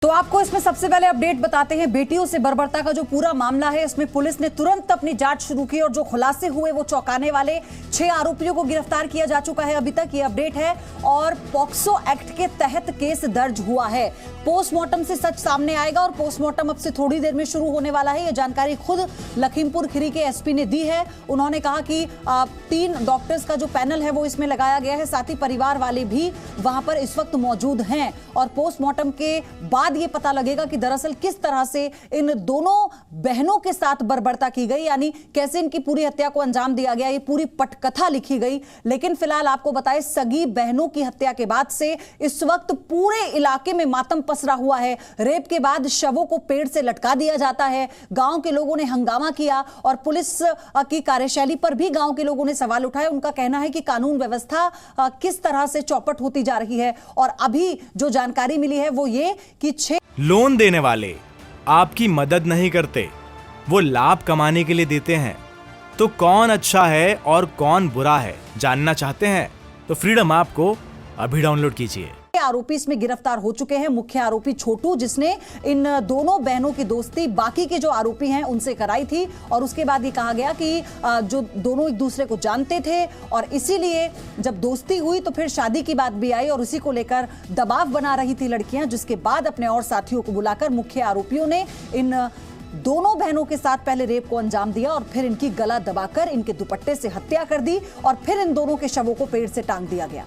तो आपको इसमें सबसे पहले अपडेट बताते हैं। बेटियों से बर्बरता का जो पूरा मामला है, इसमें पुलिस ने तुरंत अपनी जांच शुरू की और जो खुलासे हुए वो चौंकाने वाले। 6 आरोपियों को गिरफ्तार किया जा चुका है अभी तक, ये अपडेट है। और पॉक्सो एक्ट के तहत केस दर्ज हुआ है। पोस्टमार्टम से सच सामने आएगा और पोस्टमार्टम अब से थोड़ी देर में शुरू होने वाला है। यह जानकारी खुद लखीमपुर खीरी के एसपी ने दी है। उन्होंने कहा कि 3 डॉक्टर्स का जो पैनल है वो इसमें लगाया गया है, साथ ही परिवार वाले भी वहां पर इस वक्त मौजूद हैं। और पोस्टमार्टम के बाद ये पता लगेगा कि दरअसल किस तरह से इन दोनों बहनों के साथ बर्बरता की गई, यानी कैसे इनकी पूरी हत्या को अंजाम दिया गया, ये पूरी पटकथा लिखी गई। लेकिन फिलहाल आपको बताएं, सगी बहनों की हत्या के बाद से इस वक्त पूरे इलाके में मातम पसरा हुआ है। रेप के बाद शवों को पेड़ से लटका दिया जाता है। गांव के लोगों ने हंगामा किया और पुलिस की कार्यशैली पर भी गांव के लोगों ने सवाल उठाए। उनका कहना है कि कानून व्यवस्था किस तरह से चौपट होती जा रही है। और अभी जो जानकारी मिली है वो ये कि 6 लोन देने वाले आपकी मदद नहीं करते, वो लाभ कमाने के लिए देते हैं। तो कौन अच्छा है और कौन बुरा है जानना चाहते हैं तो फ्रीडम ऐप को अभी डाउनलोड कीजिए। आरोपी इसमें गिरफ्तार हो चुके हैं। मुख्य आरोपी छोटू, जिसने इन दोनों बहनों की दोस्ती बाकी के जो आरोपी हैं उनसे कराई थी। और उसके बाद ये कहा गया कि जो दोनों एक दूसरे को जानते थे और इसीलिए जब दोस्ती हुई तो फिर शादी की बात भी आई और उसी को लेकर दबाव बना रही थी लड़कियां, जिसके बाद अपने और साथियों को बुलाकर मुख्य आरोपियों ने इन दोनों बहनों के साथ पहले रेप को अंजाम दिया और फिर इनकी गला दबाकर इनके दुपट्टे से हत्या कर दी और फिर इन दोनों के शवों को पेड़ से टांग दिया गया।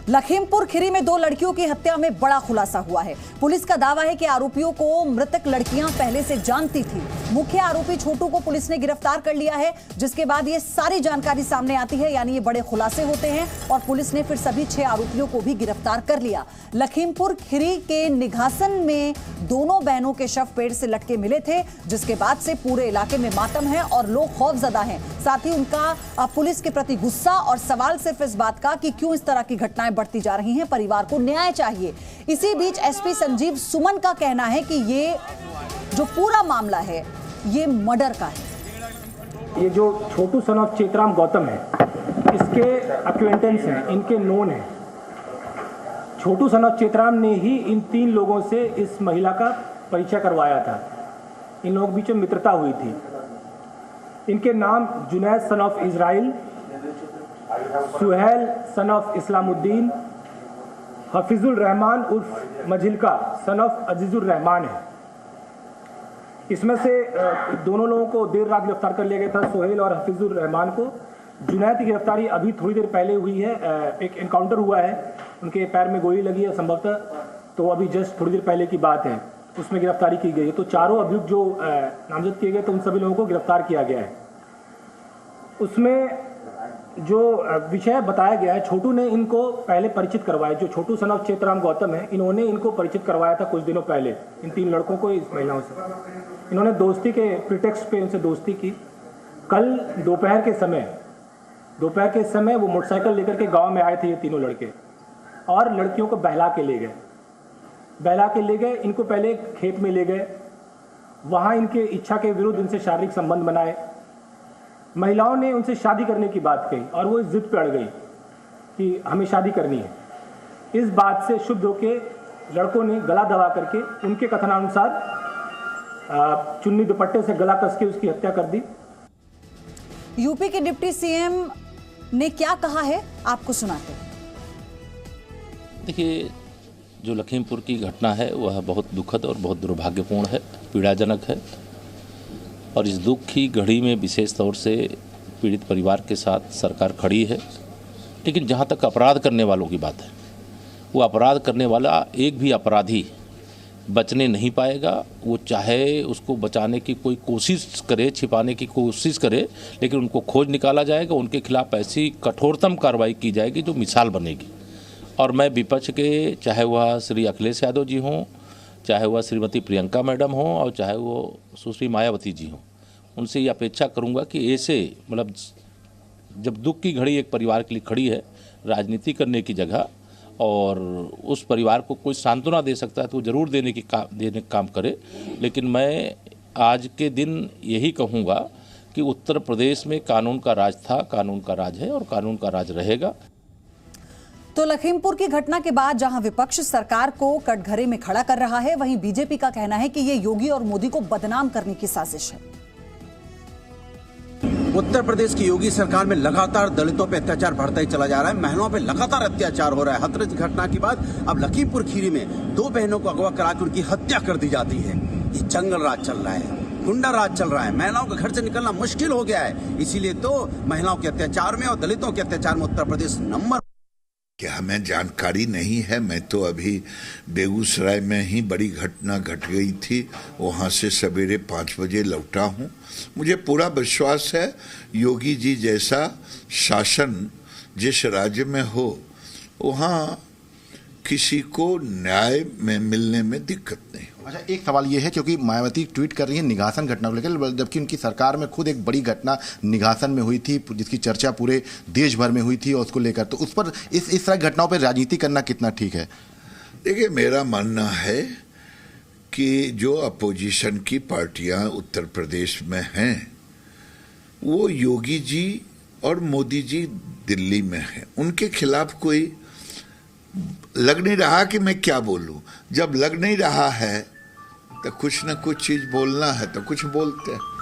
लखीमपुर खीरी में 2 लड़कियों की हत्या में बड़ा खुलासा हुआ है। पुलिस का दावा है कि आरोपियों को मृतक लड़कियां पहले से जानती थी। मुख्य आरोपी छोटू को पुलिस ने गिरफ्तार कर लिया है, जिसके बाद ये सारी जानकारी सामने आती है, यानी ये बड़े खुलासे होते हैं। और पुलिस ने फिर सभी 6 आरोपियों को भी गिरफ्तार कर लिया। लखीमपुर खीरी के निघासन में दोनों बहनों के शव पेड़ से लटके मिले थे, जिसके बाद से पूरे इलाके में मातम है और लोग खौफजदा हैं। साथ ही उनका पुलिस के प्रति गुस्सा और सवाल सिर्फ इस बात का कि क्यों इस तरह की घटनाएं बढ़ती जा रही हैं, परिवार को न्याय चाहिए। इसी बीच एसपी संजीव सुमन का कहना है कि ये जो पूरा मामला है ये मर्डर का है। ये जो छोटू सन ऑफ चेतराम गौतम है, इसके अक्वेंटेंस हैं, इनके नोन हैं। छोटू सन ऑफ चेतराम ने ही इन 3 लोगों से इस महिला का परिचय करवाया था। इन लोगों के बीच में मित्रता हुई थी। इनके नाम Junaid son of Israil, Suhail son of Islamuddin, Hafizul Rahman उर्फ मजिलका सन ऑफ अजीजुर रहमान है। इसमें से दोनों लोगों को देर रात गिरफ्तार कर लिया गया था, सुहेल और हफीजुल रहमान को। जुनैद की गिरफ्तारी अभी थोड़ी देर पहले हुई है। एक एनकाउंटर हुआ है, उनके पैर में गोली लगी है संभवतः, तो अभी जस्ट थोड़ी देर पहले की बात है, उसमें गिरफ्तारी की गई है। तो चारों अभियुक्त जो नामजद किए गए तो उन सभी लोगों को गिरफ्तार किया गया है। उसमें जो विषय बताया गया है, छोटू ने इनको पहले परिचित करवाया। जो छोटू सन ऑफ चेतराम गौतम है, इन्होंने इनको परिचित करवाया था कुछ दिनों पहले इन 3 लड़कों को, इस महिलाओं से। इन्होंने दोस्ती के प्रिटेक्स्ट पे उनसे दोस्ती की। कल दोपहर के समय वो मोटरसाइकिल लेकर के गांव में आए थे ये तीनों लड़के और लड़कियों को बहला के ले गए। इनको पहले खेत में ले गए, वहाँ इनके इच्छा के विरुद्ध इनसे शारीरिक संबंध बनाए। महिलाओं ने उनसे शादी करने की बात कही और वो इस जिद पे अड़ गई कि हमें शादी करनी है। इस बात से शुद्ध होकर लड़कों ने गला दबा करके उनके कथनानुसार चुन्नी दुपट्टे से गला कस के उसकी हत्या कर दी। यूपी के डिप्टी सीएम ने क्या कहा है, आपको सुनाते हैं। देखिए, जो लखीमपुर की घटना है वह बहुत दुखद और बहुत दुर्भाग्यपूर्ण है, पीड़ाजनक है। और इस दुख की घड़ी में विशेष तौर से पीड़ित परिवार के साथ सरकार खड़ी है। लेकिन जहाँ तक अपराध करने वालों की बात है, वो अपराध करने वाला एक भी अपराधी बचने नहीं पाएगा। वो चाहे उसको बचाने की कोई कोशिश करे, छिपाने की कोशिश करे, लेकिन उनको खोज निकाला जाएगा। उनके खिलाफ ऐसी कठोरतम कार्रवाई की जाएगी जो मिसाल बनेगी। और मैं विपक्ष के, चाहे वह श्री अखिलेश यादव जी हों, चाहे वह श्रीमती प्रियंका मैडम हो और चाहे वो सुश्री मायावती जी हों, उनसे ये अपेक्षा करूंगा कि ऐसे मतलब जब दुख की घड़ी एक परिवार के लिए खड़ी है, राजनीति करने की जगह और उस परिवार को कोई सांत्वना दे सकता है तो वो ज़रूर देने का काम करे। लेकिन मैं आज के दिन यही कहूँगा कि उत्तर प्रदेश में कानून का राज था, कानून का राज है और कानून का राज रहेगा। तो लखीमपुर की घटना के बाद जहां विपक्ष सरकार को कटघरे में खड़ा कर रहा है, वहीं बीजेपी का कहना है कि ये योगी और मोदी को बदनाम करने की साजिश है। उत्तर प्रदेश की योगी सरकार में लगातार दलितों पे अत्याचार बढ़ता ही चला जा रहा है। महिलाओं पे लगातार अत्याचार हो रहा है। हाथरस घटना के बाद अब लखीमपुर खीरी में 2 बहनों को अगवा करा के उनकी हत्या कर दी जाती है। ये जंगल राज चल रहा है, गुंडा राज चल रहा है। महिलाओं के घर से निकलना मुश्किल हो गया है। इसीलिए तो महिलाओं के अत्याचार में और दलितों के अत्याचार में उत्तर प्रदेश नंबर। क्या हमें जानकारी नहीं है? मैं तो अभी बेगूसराय में ही बड़ी घटना घट गई थी, वहाँ से सवेरे 5 बजे लौटा हूँ। मुझे पूरा विश्वास है योगी जी जैसा शासन जिस राज्य में हो वहाँ किसी को न्याय में मिलने में दिक्कत नहीं हो। अच्छा, एक सवाल ये है क्योंकि मायावती ट्वीट कर रही है निघासन घटना को लेकर, जबकि उनकी सरकार में खुद एक बड़ी घटना निघासन में हुई थी जिसकी चर्चा पूरे देश भर में हुई थी और उसको लेकर, तो उस पर इस तरह घटनाओं पर राजनीति करना कितना ठीक है? देखिए, मेरा मानना है कि जो अपोजिशन की पार्टियां उत्तर प्रदेश में हैं वो योगी जी और मोदी जी दिल्ली में हैं। उनके खिलाफ कोई लग नहीं रहा कि मैं क्या बोलूं। जब लग नहीं रहा है तो कुछ ना कुछ चीज बोलना है तो कुछ बोलते हैं।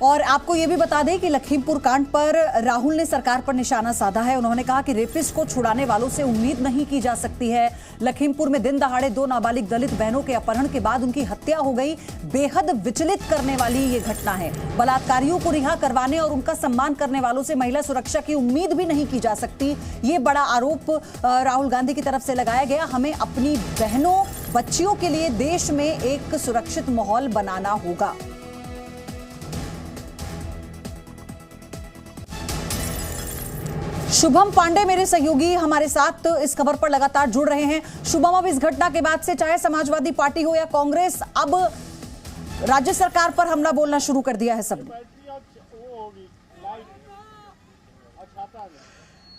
और आपको ये भी बता दें कि लखीमपुर कांड पर राहुल ने सरकार पर निशाना साधा है। उन्होंने कहा कि रेपिस्ट को छुड़ाने वालों से उम्मीद नहीं की जा सकती है। लखीमपुर में दिन दहाड़े 2 नाबालिग दलित बहनों के अपहरण के बाद उनकी हत्या हो गई। बेहद विचलित करने वाली ये घटना है। बलात्कारियों को रिहा करवाने और उनका सम्मान करने वालों से महिला सुरक्षा की उम्मीद भी नहीं की जा सकती। ये बड़ा आरोप राहुल गांधी की तरफ से लगाया गया। हमें अपनी बहनों बच्चियों के लिए देश में एक सुरक्षित माहौल बनाना होगा। शुभम पांडे मेरे सहयोगी हमारे साथ इस खबर पर लगातार जुड़ रहे हैं। शुभम, अब इस घटना के बाद से चाहे समाजवादी पार्टी हो या कांग्रेस, अब राज्य सरकार पर हमला बोलना शुरू कर दिया है सबने।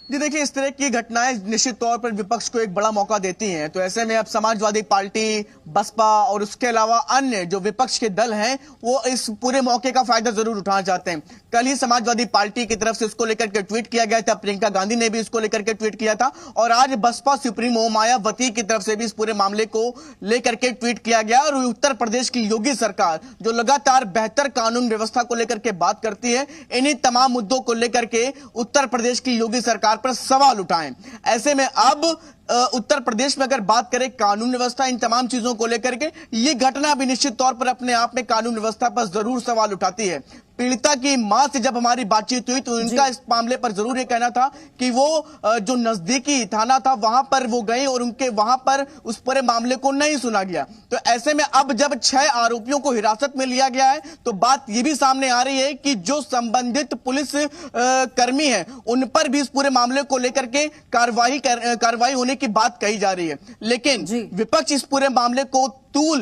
जी देखिए, इस तरह की घटनाएं निश्चित तौर पर विपक्ष को एक बड़ा मौका देती हैं। तो ऐसे में अब समाजवादी पार्टी, बसपा और उसके अलावा अन्य जो विपक्ष के दल हैं वो इस पूरे मौके का फायदा जरूर उठाना चाहते हैं। कल ही समाजवादी पार्टी की तरफ से इसको लेकर के ट्वीट किया गया था, प्रियंका गांधी ने भी इसको लेकर के ट्वीट किया था, और आज बसपा सुप्रीमो मायावती की तरफ से भी इस पूरे मामले को लेकर के ट्वीट किया गया। और उत्तर प्रदेश की योगी सरकार जो लगातार बेहतर कानून व्यवस्था को लेकर के बात करती है, इन्हीं तमाम मुद्दों को लेकर के उत्तर प्रदेश की योगी सरकार पर सवाल उठाएं। ऐसे में अब उत्तर प्रदेश में अगर बात करें कानून व्यवस्था, इन तमाम चीजों को लेकर के, ये घटना भी निश्चित तौर पर अपने आप में कानून व्यवस्था पर जरूर सवाल उठाती है। पीड़िता की मां से जब हमारी बातचीत हुई तो उनका इस मामले पर जरूर ये कहना था कि वो जो नजदीकी थाना था वहां पर वो गए और उनके वहां पर उस पूरे मामले को नहीं सुना गया। तो ऐसे में अब जब 6 आरोपियों को हिरासत में लिया गया है तो बात ये भी सामने आ रही है कि जो संबंधित पुलिस कर्मी है उन पर भी इस पूरे मामले को लेकर के कार्रवाई होने की बात कही जा रही है। लेकिन विपक्ष इस पूरे मामले को तूल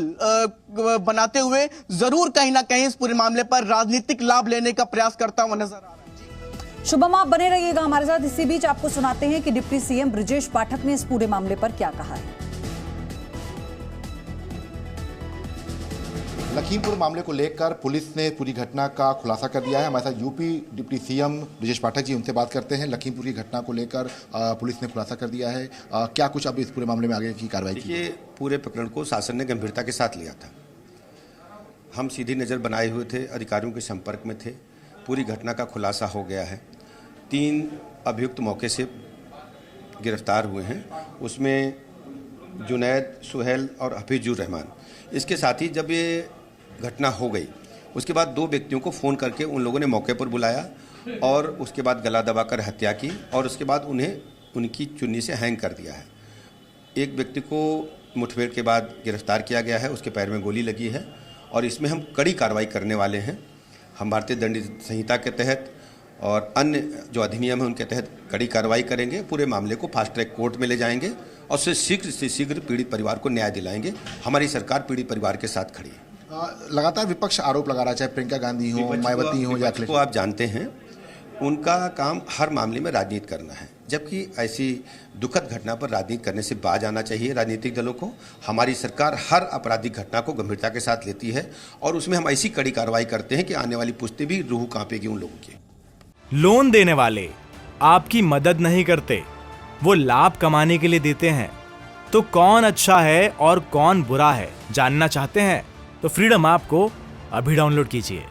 बनाते हुए जरूर कहीं ना कहीं इस पूरे मामले पर राजनीतिक लाभ लेने का प्रयास करता हुआ नजर आ रहा है। शुभम, आप बने रहिएगा हमारे साथ। इसी बीच आपको सुनाते हैं कि डिप्टी सीएम ब्रजेश पाठक ने इस पूरे मामले पर क्या कहा है। लखीमपुर मामले को लेकर पुलिस ने पूरी घटना का खुलासा कर दिया है। हमारे साथ UP deputy CM Brajesh Pathak ji, उनसे बात करते हैं। लखीमपुर की घटना को लेकर पुलिस ने खुलासा कर दिया है, क्या कुछ अब इस पूरे मामले में आगे की कार्रवाई की? देखिए, पूरे प्रकरण को शासन ने गंभीरता के साथ लिया था। हम सीधी नज़र बनाए हुए थे, अधिकारियों के संपर्क में थे। पूरी घटना का खुलासा हो गया है। 3 अभियुक्त मौके से गिरफ्तार हुए हैं, उसमें जुनैद, सुहेल और हफीजुर रहमान। इसके साथ ही जब ये घटना हो गई उसके बाद 2 व्यक्तियों को फ़ोन करके उन लोगों ने मौके पर बुलाया और उसके बाद गला दबाकर हत्या की और उसके बाद उन्हें उनकी चुन्नी से हैंग कर दिया है। एक व्यक्ति को मुठभेड़ के बाद गिरफ्तार किया गया है, उसके पैर में गोली लगी है और इसमें हम कड़ी कार्रवाई करने वाले हैं। हम भारतीय दंड संहिता के तहत और अन्य जो अधिनियम है उनके तहत कड़ी कार्रवाई करेंगे। पूरे मामले को फास्ट ट्रैक कोर्ट में ले जाएंगे और उससे शीघ्र पीड़ित परिवार को न्याय दिलाएंगे। हमारी सरकार पीड़ित परिवार के साथ खड़ी है। लगातार विपक्ष आरोप लगा रहा है, चाहे प्रियंका गांधी हो, मायावती हो या अखिलेश। को आप जानते हैं उनका काम हर मामले में राजनीति करना है, जबकि ऐसी दुखद घटना पर राजनीति करने से बाज आना चाहिए राजनीतिक दलों को। हमारी सरकार हर आपराधिक घटना को गंभीरता के साथ लेती है और उसमें हम ऐसी कड़ी कार्रवाई करते हैं कि आने वाली पुश्ती भी रूह कांपेगी उन लोगों की। लोन देने वाले आपकी मदद नहीं करते, वो लाभ कमाने के लिए देते हैं। तो कौन अच्छा है और कौन बुरा है जानना चाहते हैं तो फ्रीडम ऐप को अभी डाउनलोड कीजिए।